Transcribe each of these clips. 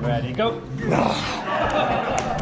Ready, go.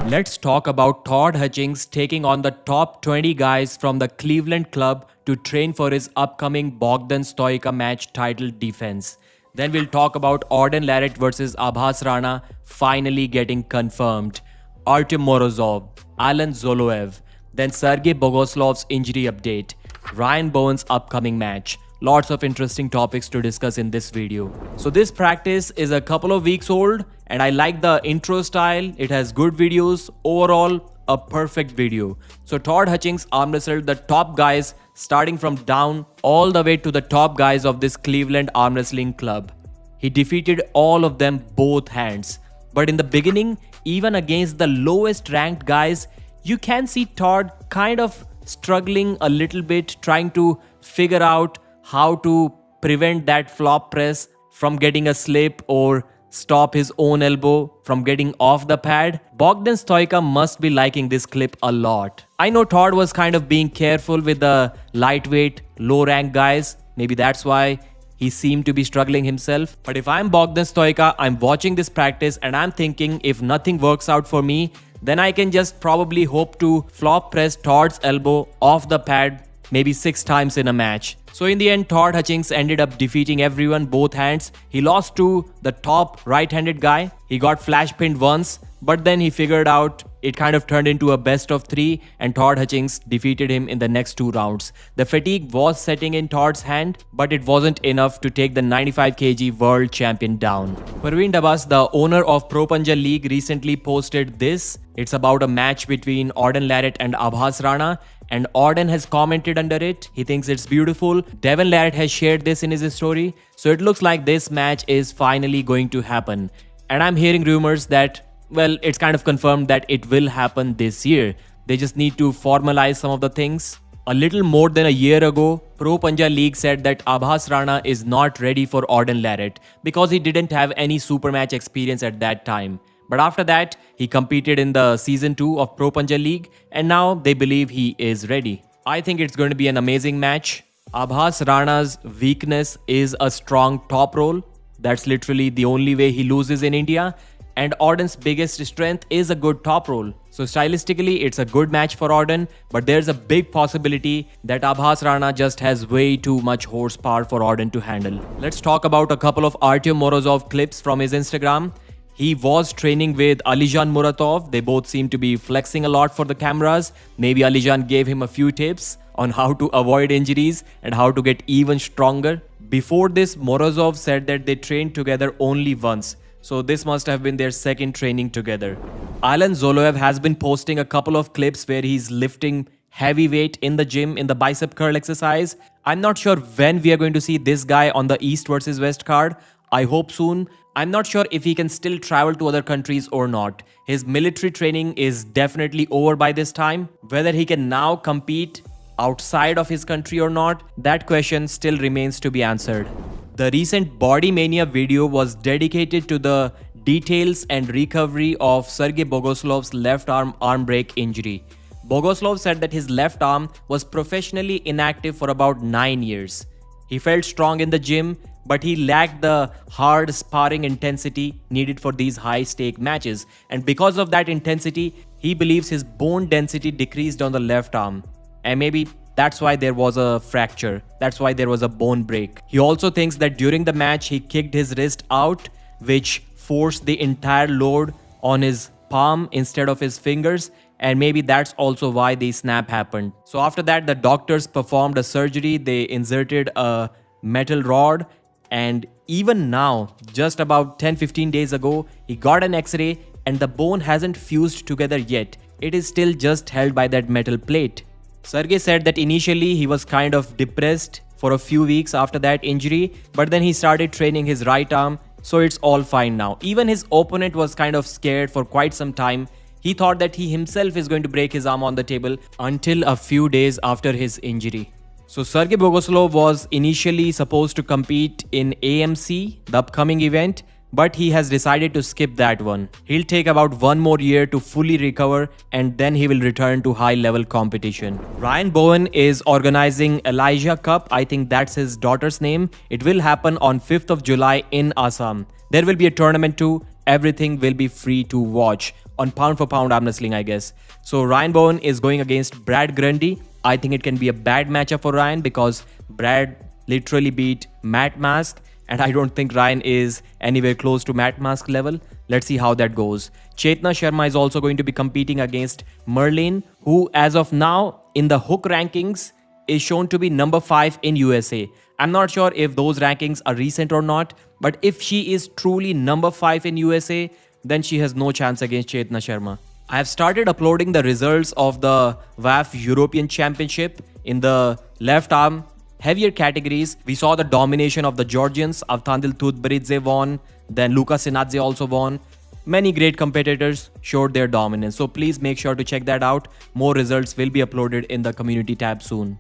Let's talk about Todd Hutchings taking on the top 20 guys from the Cleveland club to train for his upcoming Bogdan Stoica match title defense. Then we'll talk about Arden Larrett versus Abhas Rana finally getting confirmed. Artem Morozov, Alan Zoloev, then Sergey Bogoslov's injury update, Ryan Bowen's upcoming match. Lots of interesting topics to discuss in this video. So this practice is a couple of weeks old and I like the intro style. It has good videos. Overall, a perfect video. So Todd Hutchings arm wrestled the top guys starting from down all the way to the top guys of this Cleveland arm wrestling club. He defeated all of them both hands. But in the beginning, even against the lowest ranked guys, you can see Todd kind of struggling a little bit, trying to figure out how to prevent that flop press from getting a slip or stop his own elbow from getting off the pad. Bogdan Stoica must be liking this clip a lot. I know Todd was kind of being careful with the lightweight, low-ranked guys. Maybe that's why he seemed to be struggling himself. But if I'm Bogdan Stoica, I'm watching this practice and I'm thinking if nothing works out for me, then I can just probably hope to flop press Todd's elbow off the pad maybe 6 times in a match. So in the end, Todd Hutchings ended up defeating everyone both hands. He lost to the top right-handed guy. He got flash pinned once, but then he figured out it kind of turned into a best of 3 and Todd Hutchings defeated him in the next 2 rounds. The fatigue was setting in Todd's hand, but it wasn't enough to take the 95 kg world champion down. Parveen Dabas, the owner of Pro Punja League, recently posted this. It's about a match between Arden Larrett and Abhas Rana. And Arden has commented under it. He thinks it's beautiful. Devin Larrett has shared this in his story. So it looks like this match is finally going to happen. And I'm hearing rumors that, well, it's kind of confirmed that it will happen this year. They just need to formalize some of the things. A little more than a year ago, Pro Punja League said that Abhas Rana is not ready for Arden Larrett because he didn't have any super match experience at that time. But after that, he competed in the season 2 of Pro Punja League and now they believe he is ready. I think it's going to be an amazing match. Abhas Rana's weakness is a strong top roll. That's literally the only way he loses in India. And Arden's biggest strength is a good top roll. So stylistically, it's a good match for Arden, but there's a big possibility that Abhas Rana just has way too much horsepower for Arden to handle. Let's talk about a couple of Artem Morozov clips from his Instagram. He was training with Alijan Muratov. They both seem to be flexing a lot for the cameras. Maybe Alijan gave him a few tips on how to avoid injuries and how to get even stronger. Before this, Morozov said that they trained together only once. So this must have been their second training together. Alan Zoloev has been posting a couple of clips where he's lifting heavy weight in the gym in the bicep curl exercise. I'm not sure when we are going to see this guy on the East versus West card. I hope soon. I'm not sure if he can still travel to other countries or not. His military training is definitely over by this time. Whether he can now compete outside of his country or not, that question still remains to be answered. The recent Body Mania video was dedicated to the details and recovery of Sergey Bogoslov's left arm break injury. Bogoslov said that his left arm was professionally inactive for about 9 years. He felt strong in the gym, but he lacked the hard sparring intensity needed for these high-stake matches. And because of that intensity, he believes his bone density decreased on the left arm. And maybe that's why there was a fracture. That's why there was a bone break. He also thinks that during the match, he kicked his wrist out, which forced the entire load on his palm instead of his fingers. And maybe that's also why the snap happened. So after that, the doctors performed a surgery. They inserted a metal rod. And even now, just about 10-15 days ago, he got an X-ray and the bone hasn't fused together yet. It is still just held by that metal plate. Sergey said that initially he was kind of depressed for a few weeks after that injury, but then he started training his right arm, so it's all fine now. Even his opponent was kind of scared for quite some time. He thought that he himself is going to break his arm on the table until a few days after his injury. So Sergey Bogoslov was initially supposed to compete in AMC, the upcoming event, but he has decided to skip that one. He'll take about 1 more year to fully recover and then he will return to high-level competition. Ryan Bowen is organizing Elijah Cup. I think that's his daughter's name. It will happen on 5th of July in Assam. There will be a tournament too. everything will be free to watch on pound for pound arm wrestling, I guess. So Ryan Bowen is going against Brad Grundy. I think it can be a bad matchup for Ryan because Brad literally beat Matt Mask, and I don't think Ryan is anywhere close to Matt Mask level. Let's see how that goes. Chetna Sharma is also going to be competing against Merlin, who as of now in the Hook rankings is shown to be number 5 in USA. I'm not sure if those rankings are recent or not, but if she is truly number 5 in USA, then she has no chance against Chetna Sharma. I have started uploading the results of the WAF European Championship in the left arm heavier categories. We saw the domination of the Georgians. Avtandil Tudberidze won, then Luka Sinadze also won. Many great competitors showed their dominance. So please make sure to check that out. More results will be uploaded in the community tab soon.